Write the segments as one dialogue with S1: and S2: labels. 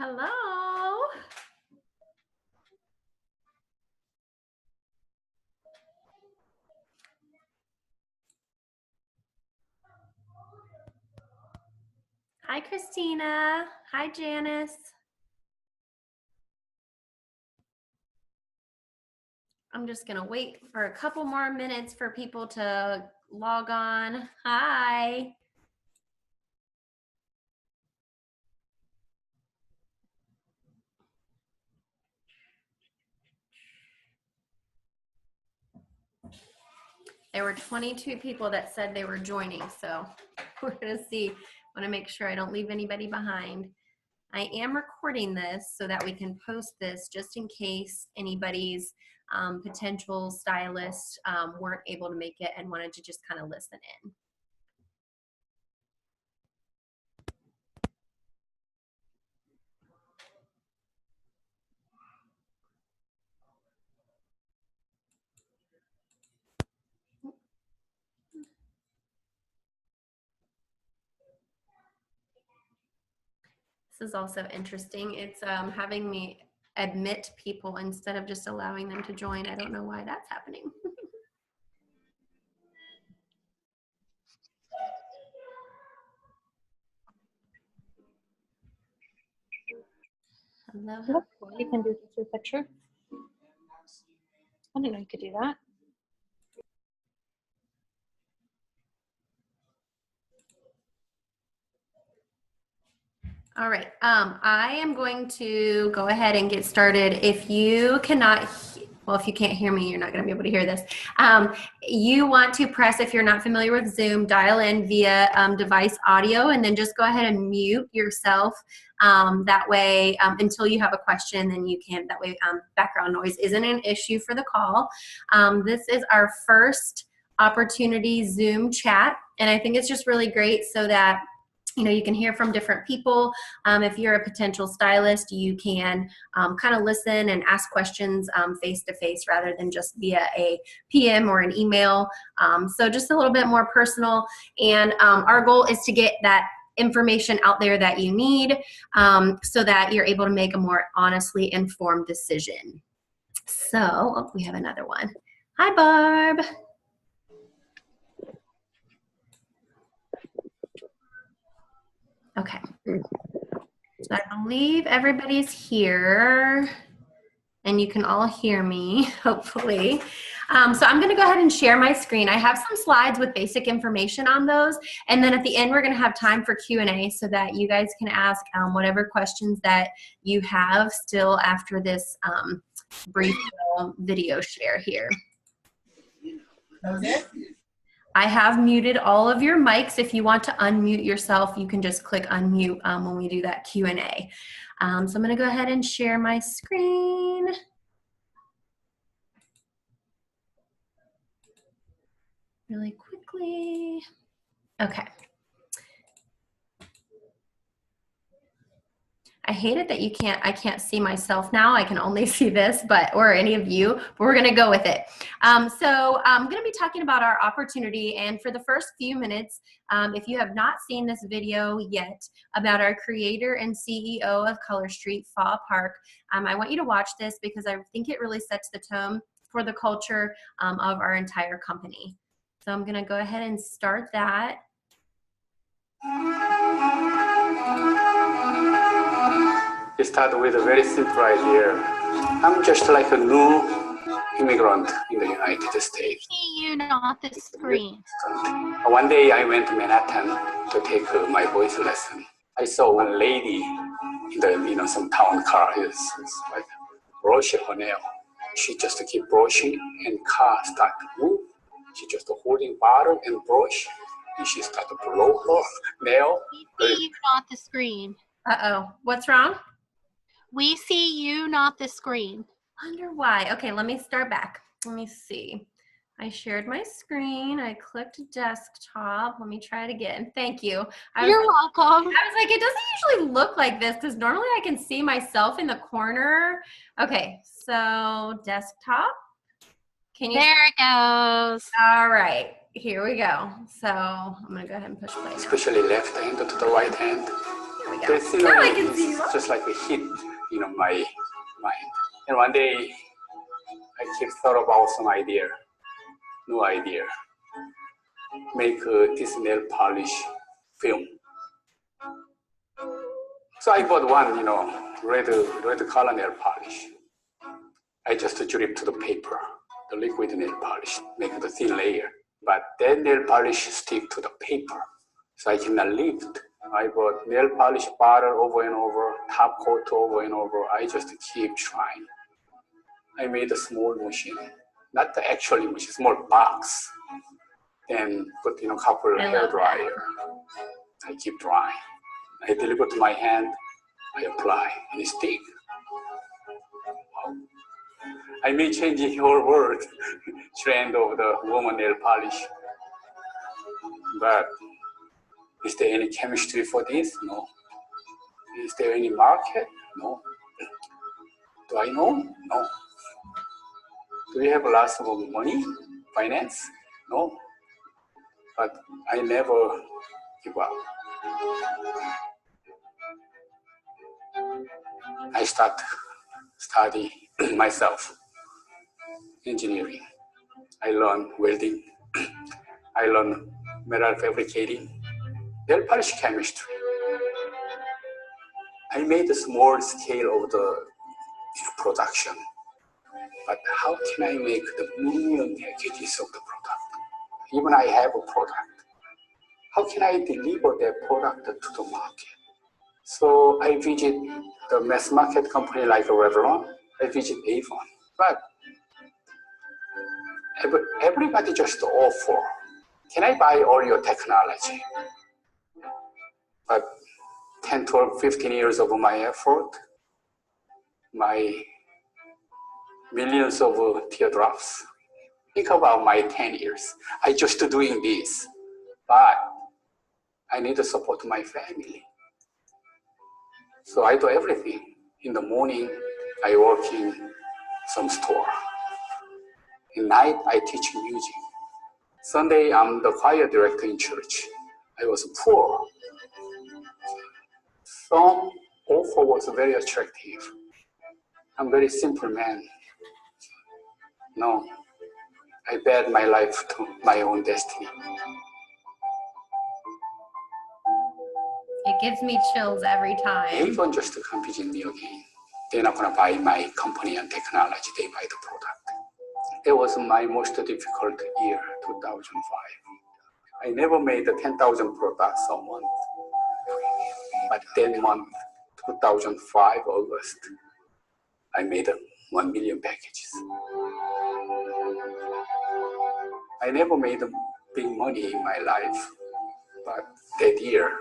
S1: Hello. Hi, Christina. Hi, Janice. I'm just going to wait for a couple more minutes for people to log on. Hi. There were 22 people that said they were joining, so we're going to see. I want to make sure I don't leave anybody behind. I am recording this so that we can post this just in case anybody's potential stylists weren't able to make it and wanted to just kind of listen in. This is also interesting. It's having me admit people instead of just allowing them to join. I don't know why that's happening. Hello.
S2: Look, you can do this with a picture. I didn't know you could do that.
S1: All right, I am going to go ahead and get started. If you cannot, well, if you can't hear me, you're not going to be able to hear this. You want to press, if you're not familiar with Zoom, dial in via device audio, and then just go ahead and mute yourself. That way, until you have a question, then you can, that way background noise isn't an issue for the call. This is our first opportunity Zoom chat, and I think it's just really great so that you can hear from different people. If you're a potential stylist, you can kind of listen and ask questions face-to-face rather than just via a PM or an email. So just a little bit more personal. And our goal is to get that information out there that you need so that you're able to make a more honestly informed decision. So, oh, we have another one. Hi, Barb. Okay, so I believe everybody's here and you can all hear me, hopefully. So I'm gonna go ahead and share my screen. I have some slides with basic information on those, and then at the end we're gonna have time for Q&A so that you guys can ask whatever questions that you have still after this brief video share here. Okay. I have muted all of your mics. If you want to unmute yourself, you can just click unmute when we do that Q&A. So I'm going to go ahead and share my screen. Really quickly. Okay. I hate it that I can't see myself now. I can only see this, or any of you, but we're gonna go with it. So I'm gonna be talking about our opportunity, and for the first few minutes, if you have not seen this video yet about our creator and CEO of Color Street, Fa Park, I want you to watch this because I think it really sets the tone for the culture of our entire company. So I'm gonna go ahead and start that.
S3: It started with a very simple idea. I'm just like a new immigrant in the United States.
S2: See you, not the screen.
S3: One day I went to Manhattan to take my voice lesson. I saw one lady in the some town car is like brushing her nail. She just keep brushing and car start to move. She just holding bottle and brush, and she start to blow her nail.
S2: We see you, not the screen.
S1: Uh-oh, what's wrong?
S2: We see you, not the screen.
S1: Wonder why. Okay, let me start back. Let me see. I shared my screen. I clicked desktop. Let me try it again. Thank you.
S2: You're welcome.
S1: I was like, it doesn't usually look like this because normally I can see myself in the corner. Okay, so desktop. Can you?
S2: There it goes.
S1: All right, here we go. So I'm gonna go ahead and push play now.
S3: Especially left hand to the right hand.
S1: There we go.
S3: The scenery
S1: Now I can see
S3: is
S1: you.
S3: just like a hit, my mind. And one day, I keep thought about some idea, new idea. Make this nail polish film. So I bought one, red color nail polish. I just drip to the paper, the liquid nail polish, make the thin layer. But that nail polish stick to the paper, so I cannot lift. I bought nail polish bottle over and over, top coat over and over. I just keep trying. I made a small machine, not the actual machine, small box. Then put couple hair dryer. I keep drying. I deliver to my hand. I apply and stick. Wow. I may change your word, trend of the woman nail polish. But is there any chemistry for this? No. Is there any market? No. Do I know? No. Do we have lots of money? Finance? No. But I never give up. I study myself, engineering. I learn welding. I learn metal fabricating, nail polish chemistry. I made a small scale of the production. But how can I make the million packages of the product? Even I have a product. How can I deliver that product to the market? So I visit the mass market company like Revlon. I visit Avon. But everybody just offer, can I buy all your technology? But 10, 12, 15 years of my effort, my millions of teardrops. Think about my 10 years. I just doing this, but I need to support my family. So I do everything. In the morning, I work in some store. At night, I teach music. Sunday, I'm the choir director in church. I was poor. Some offer was very attractive. I'm very simple man. No, I bet my life to my own destiny.
S1: It gives me chills every time.
S3: Avon just come visit me again. They're not gonna buy my company and technology, they buy the product. It was my most difficult year, 2005. I never made 10,000 products a month. But that month, 2005, August, I made 1 million packages. I never made big money in my life, but that year,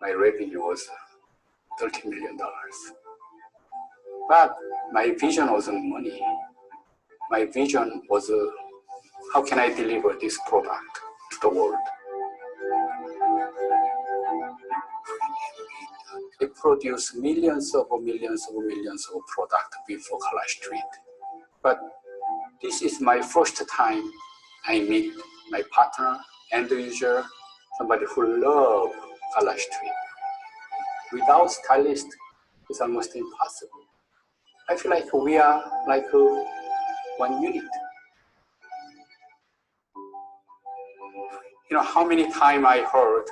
S3: my revenue was $30 million. But my vision wasn't money. My vision was how can I deliver this product to the world? I produce millions of products before Color Street. But this is my first time I meet my partner, end user, somebody who loves Color Street. Without stylist, it's almost impossible. I feel like we are like one unit. How many times I heard,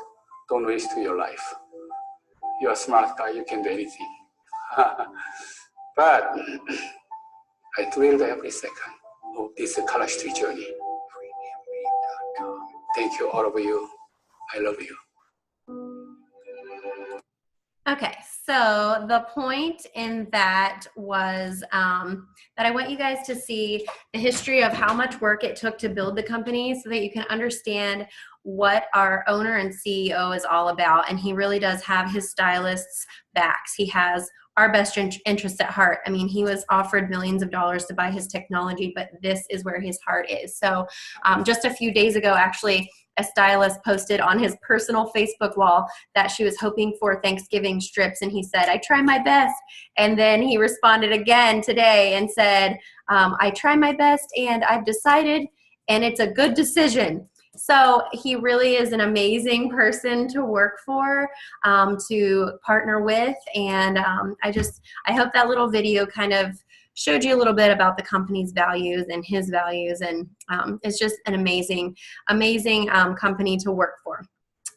S3: don't waste your life. You're a smart guy, you can do anything. But I thrilled every second of this Color Street journey. Thank you, all of you. I love you.
S1: Okay, so the point in that was that I want you guys to see the history of how much work it took to build the company so that you can understand what our owner and CEO is all about. And he really does have his stylists' backs. He has our best interest at heart. I mean, he was offered millions of dollars to buy his technology, but this is where his heart is. So just a few days ago, actually, a stylist posted on his personal Facebook wall that she was hoping for Thanksgiving strips, and he said, I try my best. And then he responded again today and said, I try my best and I've decided and it's a good decision. So he really is an amazing person to work for, to partner with, and I hope that little video kind of showed you a little bit about the company's values and his values, and it's just an amazing company to work for.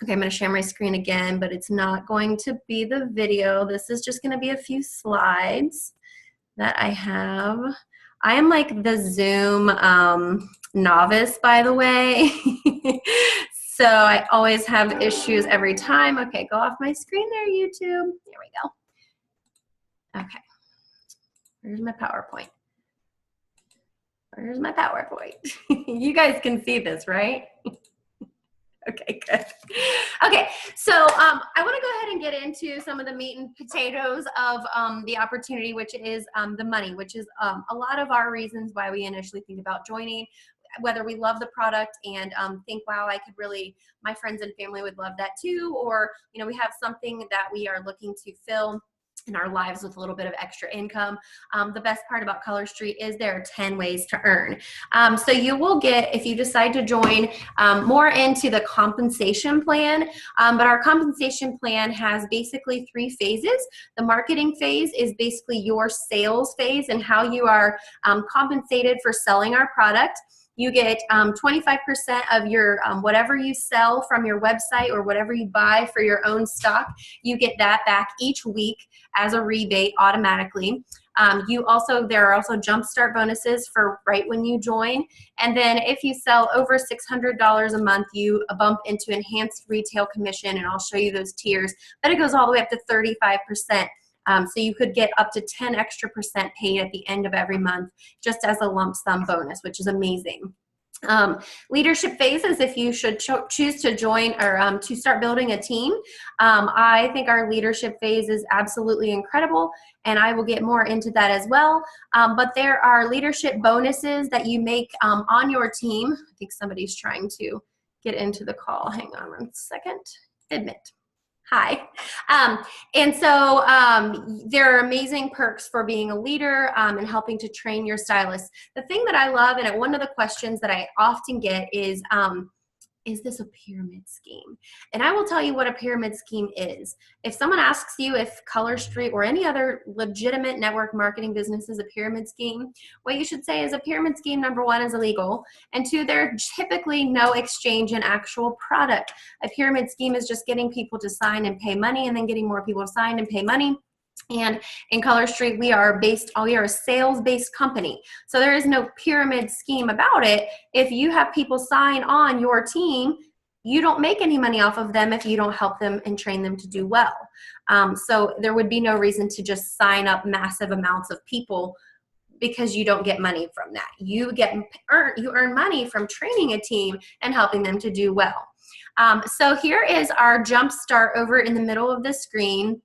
S1: Okay, I'm going to share my screen again, but it's not going to be the video. This is just going to be a few slides that I have. I am like the Zoom novice, by the way. So I always have issues every time. Okay, go off my screen there, YouTube. There we go. Okay. Where's my PowerPoint? Where's my PowerPoint? You guys can see this, right? Okay, good. Okay, so I want to go ahead and get into some of the meat and potatoes of the opportunity, which is the money, which is a lot of our reasons why we initially think about joining, whether we love the product and think, wow, I could really, my friends and family would love that too, or, you know, we have something that we are looking to fill in our lives with a little bit of extra income. The best part about Color Street is there are 10 ways to earn. So you will get, if you decide to join, more into the compensation plan, but our compensation plan has basically 3 phases. The marketing phase is basically your sales phase and how you are compensated for selling our product. You get 25% of your whatever you sell from your website or whatever you buy for your own stock. You get that back each week as a rebate automatically. There are also jumpstart bonuses for right when you join. And then if you sell over $600 a month, you bump into enhanced retail commission, and I'll show you those tiers. But it goes all the way up to 35%. So you could get up to 10% extra paid at the end of every month just as a lump sum bonus, which is amazing. Leadership phases, if you should choose to join or to start building a team. I think our leadership phase is absolutely incredible, and I will get more into that as well. But there are leadership bonuses that you make on your team. I think somebody's trying to get into the call. Hang on 1 second. Admit. Hi. And so there are amazing perks for being a leader and helping to train your stylists. The thing that I love, and one of the questions that I often get is this a pyramid scheme? And I will tell you what a pyramid scheme is. If someone asks you if Color Street or any other legitimate network marketing business is a pyramid scheme, what you should say is a pyramid scheme, number 1, is illegal, and 2, there's typically no exchange in actual product. A pyramid scheme is just getting people to sign and pay money and then getting more people to sign and pay money. And in Color Street, we are a sales-based company. So there is no pyramid scheme about it. If you have people sign on your team, you don't make any money off of them if you don't help them and train them to do well. So there would be no reason to just sign up massive amounts of people because you don't get money from that. You earn money from training a team and helping them to do well. So here is our jump start over in the middle of the screen.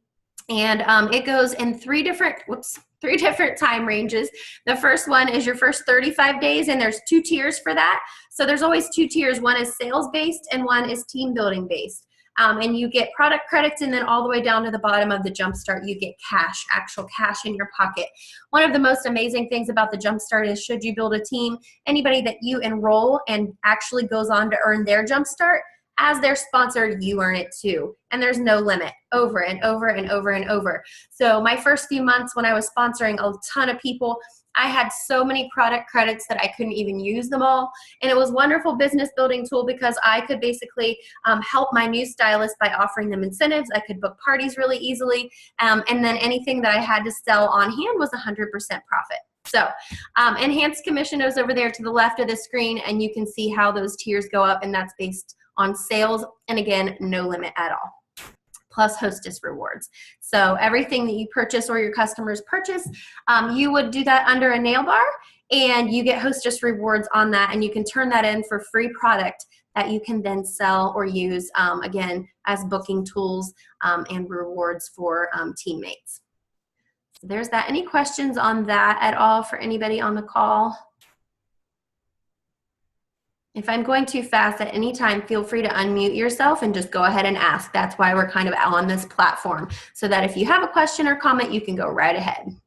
S1: And it goes in 3 different time ranges. The first one is your first 35 days, and there's 2 tiers for that. So there's always 2 tiers. One is sales-based and one is team-building-based. And you get product credits, and then all the way down to the bottom of the Jumpstart, you get cash, actual cash in your pocket. One of the most amazing things about the Jumpstart is should you build a team, anybody that you enroll and actually goes on to earn their Jumpstart, as their sponsor, you earn it too. And there's no limit, over and over and over and over. So my first few months when I was sponsoring a ton of people, I had so many product credits that I couldn't even use them all. And it was a wonderful business building tool because I could basically help my new stylists by offering them incentives. I could book parties really easily. And then anything that I had to sell on hand was 100% profit. So enhanced commission is over there to the left of the screen, and you can see how those tiers go up, and that's based on sales, and again, no limit at all, plus hostess rewards. So everything that you purchase or your customers purchase, you would do that under a nail bar, and you get hostess rewards on that, and you can turn that in for free product that you can then sell or use, again, as booking tools and rewards for teammates. So there's that. Any questions on that at all for anybody on the call? If I'm going too fast at any time, feel free to unmute yourself and just go ahead and ask. That's why we're kind of on this platform, so that if you have a question or comment, you can go right ahead.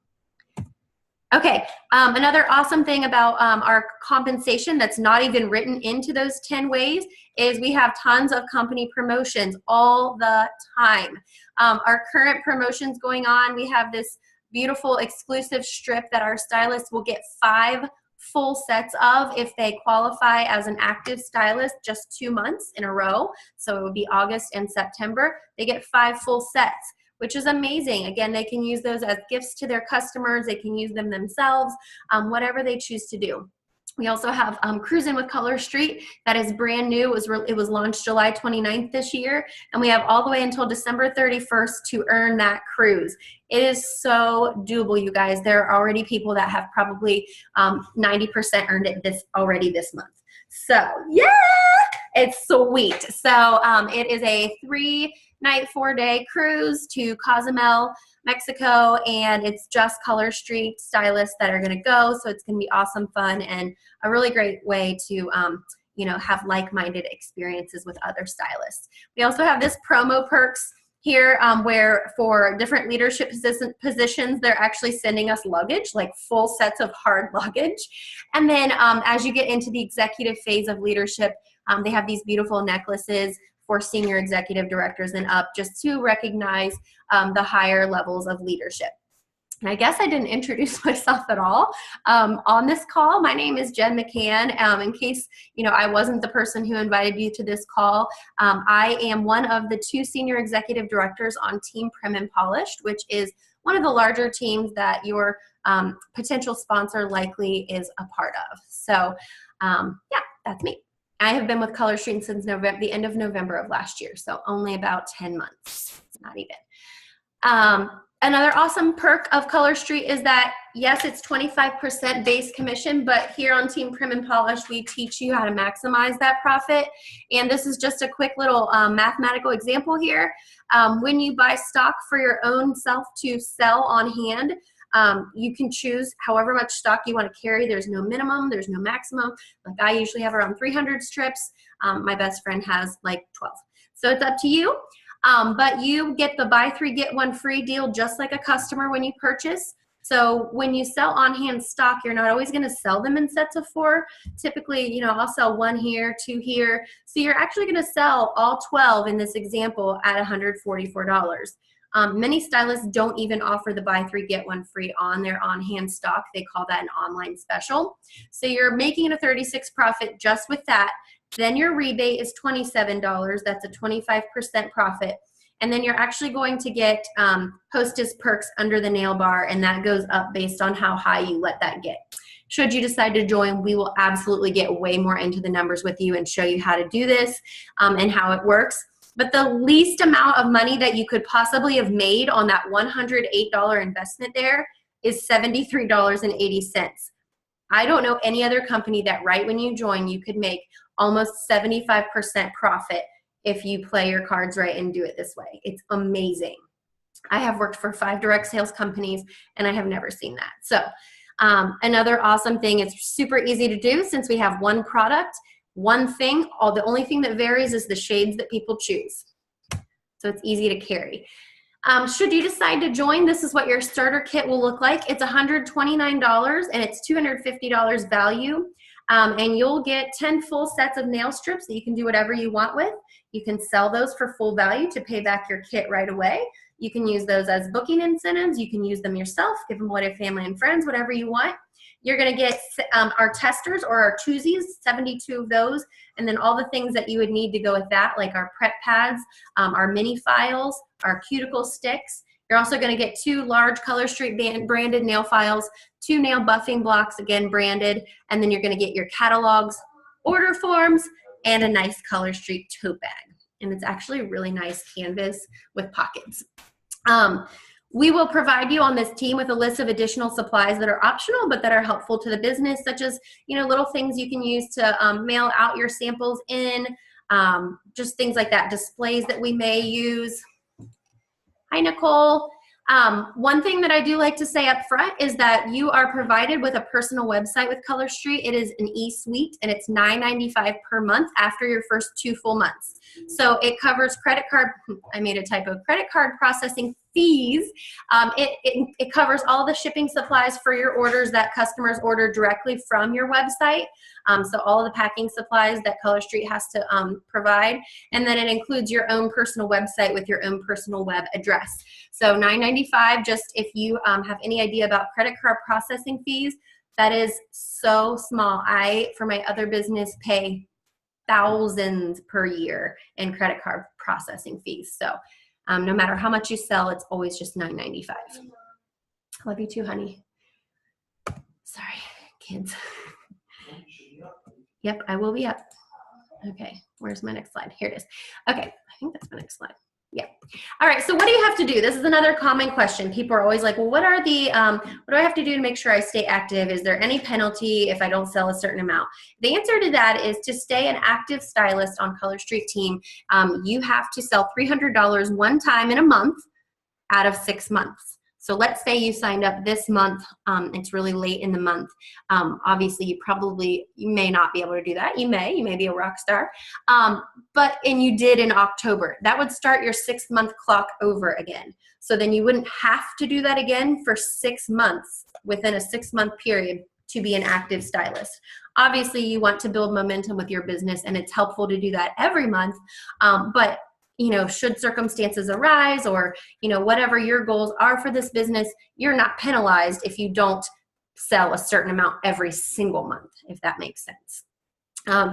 S1: Okay, another awesome thing about our compensation that's not even written into those 10 ways is we have tons of company promotions all the time. Our current promotions going on, we have this beautiful exclusive strip that our stylists will get 5 full sets of if they qualify as an active stylist just 2 months in a row. So it would be August and September. They get 5 full sets, which is amazing. Again, they can use those as gifts to their customers. They can use them themselves, whatever they choose to do. We also have Cruisin' with Color Street. That is brand new. It was launched July 29th this year, and we have all the way until December 31st to earn that cruise. It is so doable, you guys. There are already people that have probably 90% earned it already this month. So, yeah, it's sweet. So it is a 3-night, 4-day cruise to Cozumel, Mexico, and it's just Color Street stylists that are going to go. So it's going to be awesome fun and a really great way to have like-minded experiences with other stylists. We also have this promo perks here where for different leadership positions, they're actually sending us luggage, like full sets of hard luggage. And then as you get into the executive phase of leadership, they have these beautiful necklaces for senior executive directors and up, just to recognize the higher levels of leadership. And I guess I didn't introduce myself at all on this call. My name is Jen McCann. In case I wasn't the person who invited you to this call, I am one of the 2 senior executive directors on Team Prim and Polished, which is one of the larger teams that your potential sponsor likely is a part of. So yeah, that's me. I have been with Color Street since the end of November of last year, so only about 10 months, not even. Another awesome perk of Color Street is that, yes, it's 25% base commission, but here on Team Prim and Polished, we teach you how to maximize that profit. And this is just a quick little mathematical example here. When you buy stock for your own self to sell on hand, you can choose however much stock you want to carry. There's no minimum, there's no maximum. Like I usually have around 300 strips. My best friend has like 12. So it's up to you. But you get the buy 3, get 1 free deal just like a customer when you purchase. So when you sell on-hand stock, you're not always going to sell them in sets of 4. Typically, I'll sell 1 here, 2 here. So you're actually going to sell all 12 in this example at $144. Many stylists don't even offer the buy 3, get 1 free on their on-hand stock. They call that an online special. So you're making a 36 profit just with that. Then your rebate is $27. That's a 25% profit. And then you're actually going to get hostess perks under the nail bar, and that goes up based on how high you let that get. Should you decide to join, we will absolutely get way more into the numbers with you and show you how to do this and how it works. But the least amount of money that you could possibly have made on that $108 investment there is $73.80. I don't know any other company that right when you join, you could make almost 75% profit if you play your cards right and do it this way. It's amazing. I have worked for 5 direct sales companies, and I have never seen that. So another awesome thing, it's super easy to do since we have one product, one thing. The only thing that varies is the shades that people choose. So it's easy to carry. Should you decide to join, this is what your starter kit will look like. It's $129 and it's $250 value. And you'll get 10 full sets of nail strips that you can do whatever you want with. You can sell those for full value to pay back your kit right away. You can use those as booking incentives. You can use them yourself, give them away to family and friends, whatever you want. You're going to get our testers or our twosies, 72 of those, and then all the things that you would need to go with that, like our prep pads, our mini files, our cuticle sticks. You're also going to get 2 large Color Street branded nail files, 2 nail buffing blocks, again branded, and then you're going to get your catalogs, order forms, and a nice Color Street tote bag. And it's actually a really nice canvas with pockets. We will provide you on this team with a list of additional supplies that are optional but that are helpful to the business, such as little things you can use to mail out your samples in, just things like that, displays that we may use. Hi, Nicole. One thing that I do like to say up front is that you are provided with a personal website with Color Street. It is an e-suite, and it's $9.95 per month after your first 2 full months. So it covers credit card, I made a typo, credit card processing fees. It covers all the shipping supplies for your orders that customers order directly from your website. So all of the packing supplies that Color Street has to provide. And then it includes your own personal website with your own personal web address. So $9.95, just if you have any idea about credit card processing fees, that is so small. I, for my other business, pay thousands per year in credit card processing fees. So no matter how much you sell, it's always just $9.95. Love you too, honey. Sorry, kids. Yep, I will be up. Okay, where's my next slide? Here it is. Okay, I think that's my next slide. Yeah. All right, so what do you have to do? This is another common question. People are always like, well, what are the, what do I have to do to make sure I stay active? Is there any penalty if I don't sell a certain amount? The answer to that is to stay an active stylist on Color Street team. You have to sell $300 one time in a month out of 6 months. So let's say you signed up this month, it's really late in the month. Obviously you may not be able to do that. You may be a rock star. And you did in October. That would start your 6 month clock over again. So then you wouldn't have to do that again for 6 months within a 6 month period to be an active stylist. Obviously you want to build momentum with your business, and it's helpful to do that every month. But you know, should circumstances arise, or, you know, whatever your goals are for this business, you're not penalized if you don't sell a certain amount every single month, if that makes sense.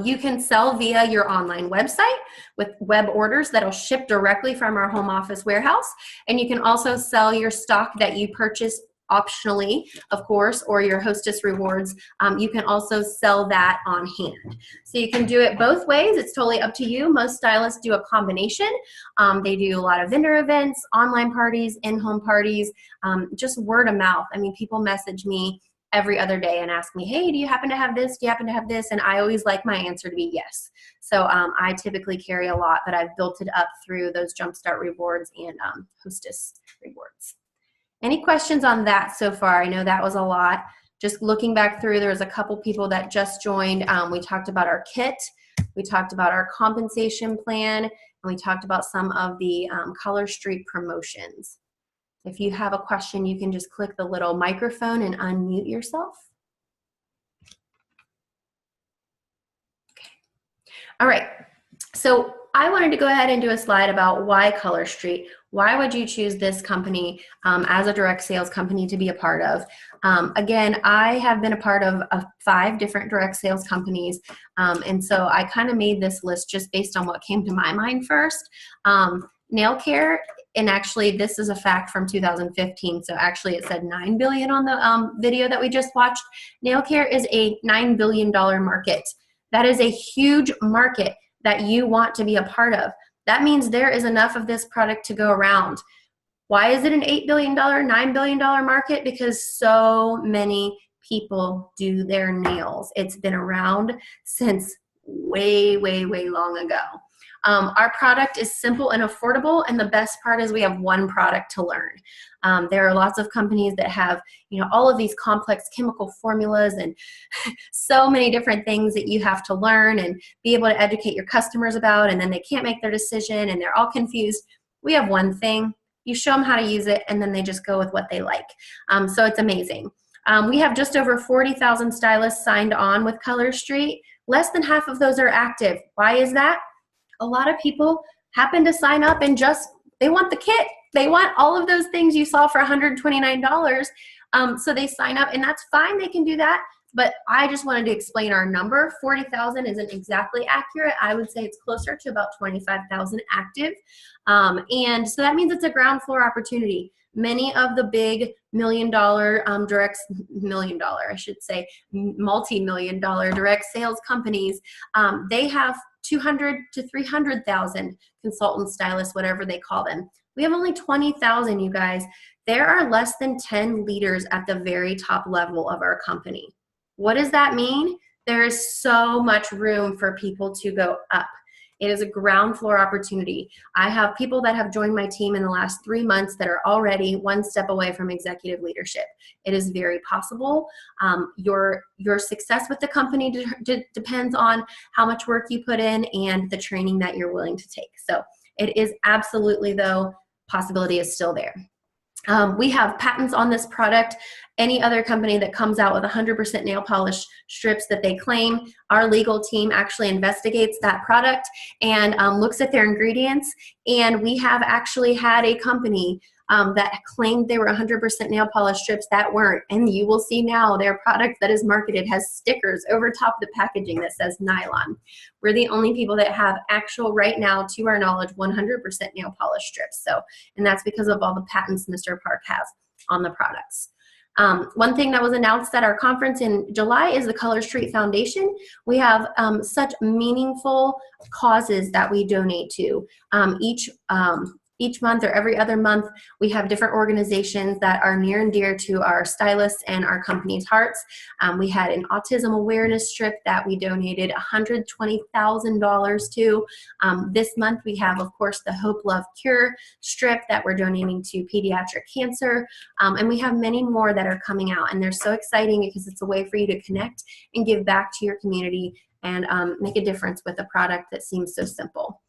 S1: You can sell via your online website with web orders that'll ship directly from our home office warehouse. And you can also sell your stock that you purchase optionally, of course, or your hostess rewards. You can also sell that on hand. So you can do it both ways. It's totally up to you. Most stylists do a combination. They do a lot of vendor events, online parties, in-home parties, just word of mouth. I mean, people message me every other day and ask me, hey, do you happen to have this? Do you happen to have this? And I always like my answer to be yes. So I typically carry a lot, but I've built it up through those Jumpstart rewards and hostess rewards. Any questions on that so far? I know that was a lot. Just looking back through, there was a couple people that just joined. We talked about our kit. We talked about our compensation plan. And we talked about some of the Color Street promotions. If you have a question, you can just click the little microphone and unmute yourself. Okay. All right. So I wanted to go ahead and do a slide about why Color Street. Why would you choose this company as a direct sales company to be a part of? Again, I have been a part of 5 different direct sales companies, and so I kind of made this list just based on what came to my mind first. Nail care, and actually this is a fact from 2015, so actually it said $9 billion on the video that we just watched. Nail care is a $9 billion market. That is a huge market that you want to be a part of. That means there is enough of this product to go around. Why is it an $8 billion, $9 billion market? Because so many people do their nails. It's been around since way, way, way long ago. Our product is simple and affordable, and the best part is we have one product to learn. There are lots of companies that have, you know, all of these complex chemical formulas and so many different things that you have to learn and be able to educate your customers about, and then they can't make their decision and they're all confused. We have one thing. You show them how to use it, and then they just go with what they like. So it's amazing. We have just over 40,000 stylists signed on with Color Street. Less than half of those are active. Why is that? A lot of people happen to sign up and they want the kit. They want all of those things you saw for $129. So they sign up, and that's fine. They can do that. But I just wanted to explain our number. 40,000 isn't exactly accurate. I would say it's closer to about 25,000 active. And so that means it's a ground floor opportunity. Many of the big multi-million dollar direct sales companies, they have 200 to 300,000 consultants, stylists, whatever they call them. We have only 20,000, you guys. There are less than 10 leaders at the very top level of our company. What does that mean? There is so much room for people to go up. It is a ground floor opportunity. I have people that have joined my team in the last 3 months that are already one step away from executive leadership. It is very possible. Your success with the company depends on how much work you put in and the training that you're willing to take. So it is absolutely, though, possibility is still there. We have patents on this product. Any other company that comes out with 100% nail polish strips that they claim, our legal team actually investigates that product and looks at their ingredients. And we have actually had a company that claimed they were 100% nail polish strips that weren't. And you will see now their product that is marketed has stickers over top the packaging that says nylon. We're the only people that have actual, right now, to our knowledge, 100% nail polish strips. So, and that's because of all the patents Mr. Park has on the products. One thing that was announced at our conference in July is the Color Street Foundation. We have such meaningful causes that we donate to. Each month or every other month, we have different organizations that are near and dear to our stylists and our company's hearts. We had an autism awareness strip that we donated $120,000 to. This month, we have, of course, the Hope, Love, Cure strip that we're donating to pediatric cancer. And we have many more that are coming out. And they're so exciting because it's a way for you to connect and give back to your community and make a difference with a product that seems so simple.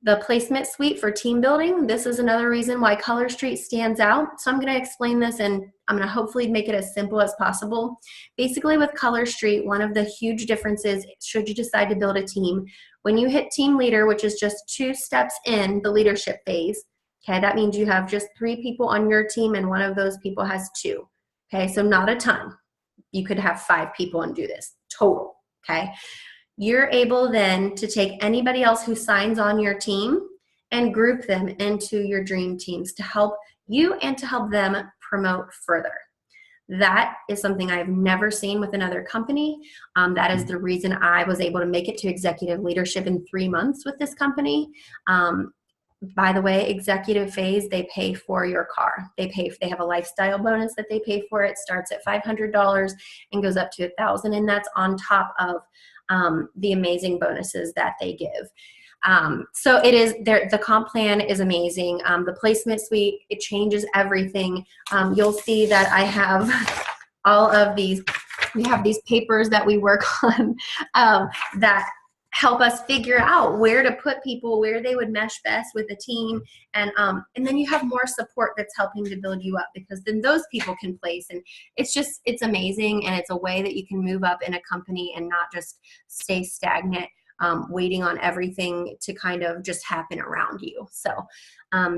S1: The placement suite for team building, this is another reason why Color Street stands out. So I'm going to explain this and I'm going to hopefully make it as simple as possible. Basically with Color Street, one of the huge differences, should you decide to build a team, when you hit team leader, which is just 2 steps in the leadership phase, okay, that means you have just 3 people on your team and one of those people has 2. Okay, so not a ton. You could have 5 people and do this total, okay? You're able then to take anybody else who signs on your team and group them into your dream teams to help you and to help them promote further. That is something I've never seen with another company. That is the reason I was able to make it to executive leadership in 3 months with this company. By the way, executive phase, they pay for your car. They have a lifestyle bonus that they pay for. It starts at $500 and goes up to $1,000, and that's on top of the amazing bonuses that they give. So it is there. The comp plan is amazing. The placement suite, it changes everything. You'll see that I have all of these. We have these papers that we work on that help us figure out where to put people, where they would mesh best with the team. And then you have more support that's helping to build you up, because then those people can place. And it's amazing. And it's a way that you can move up in a company and not just stay stagnant, waiting on everything to kind of just happen around you. So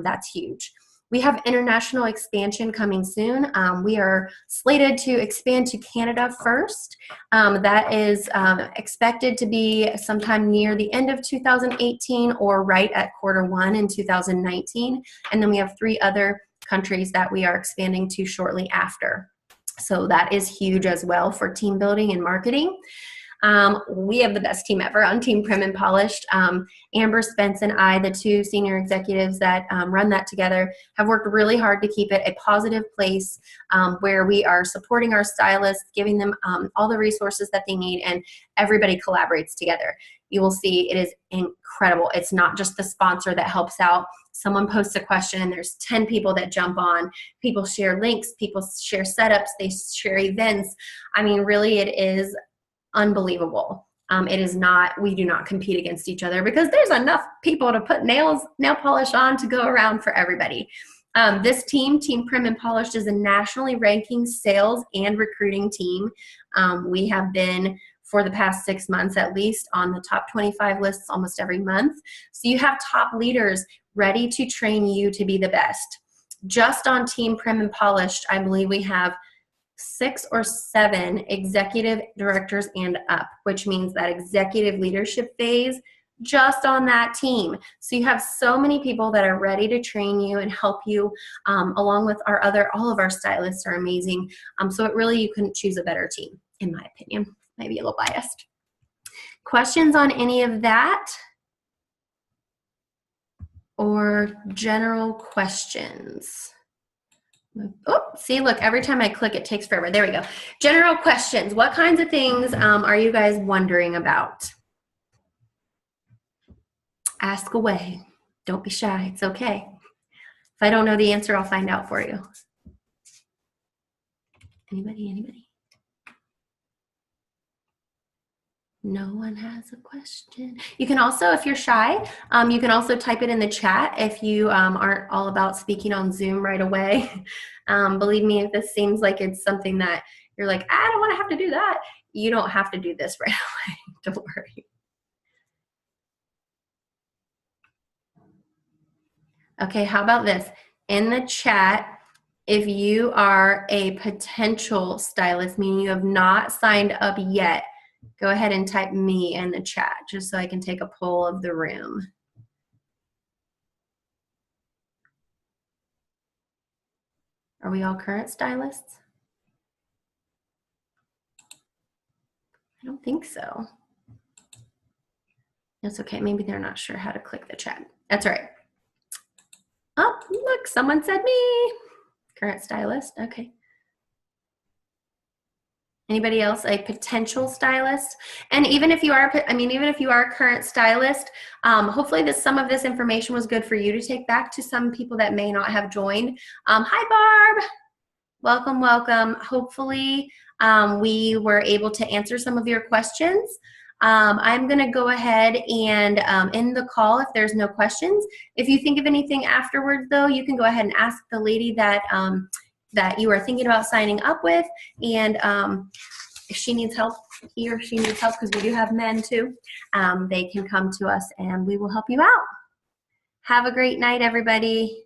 S1: that's huge. We have international expansion coming soon. We are slated to expand to Canada first. That is expected to be sometime near the end of 2018 or right at Q1 in 2019. And then we have 3 other countries that we are expanding to shortly after. So that is huge as well for team building and marketing. We have the best team ever on Team Prim and Polished. Amber Spence and I, the 2 senior executives that run that together, have worked really hard to keep it a positive place where we are supporting our stylists, giving them all the resources that they need, and everybody collaborates together. You will see it is incredible. It's not just the sponsor that helps out. Someone posts a question and there's 10 people that jump on. People share links, people share setups, they share events. I mean, really, it is unbelievable. It is not, we do not compete against each other because there's enough people to put nail polish on to go around for everybody. This team, Team Prim and Polished, is a nationally ranking sales and recruiting team. We have been, for the past 6 months at least, on the top 25 lists almost every month. So you have top leaders ready to train you to be the best. Just on Team Prim and Polished, I believe we have 6 or 7 executive directors and up, which means that executive leadership phase just on that team. So you have so many people that are ready to train you and help you, along with all of our stylists are amazing. So it really, you couldn't choose a better team, in my opinion. Maybe a little biased. Questions on any of that? Or general questions? Oh, see, look, every time I click, it takes forever. There we go. General questions. What kinds of things are you guys wondering about? Ask away. Don't be shy. It's okay. If I don't know the answer, I'll find out for you. Anybody? No one has a question. You can also, if you're shy, you can also type it in the chat if you aren't all about speaking on Zoom right away. Believe me, if this seems like it's something that you're like, I don't want to have to do that, you don't have to do this right away. Don't worry. Okay, how about this? In the chat, if you are a potential stylist, meaning you have not signed up yet, go ahead and type me in the chat just so I can take a poll of the room. Are we all current stylists? I don't think so. That's okay. Maybe they're not sure how to click the chat. That's all right. Oh, look, someone said me. Current stylist. Okay. Anybody else a potential stylist? And even if you are, even if you are a current stylist, hopefully some of this information was good for you to take back to some people that may not have joined. Hi, Barb. Welcome, welcome. Hopefully we were able to answer some of your questions. I'm going to go ahead and end the call if there's no questions. If you think of anything afterwards, though, you can go ahead and ask the lady that that you are thinking about signing up with, and if she needs help, he or she needs help, because we do have men too, they can come to us and we will help you out. Have a great night, everybody.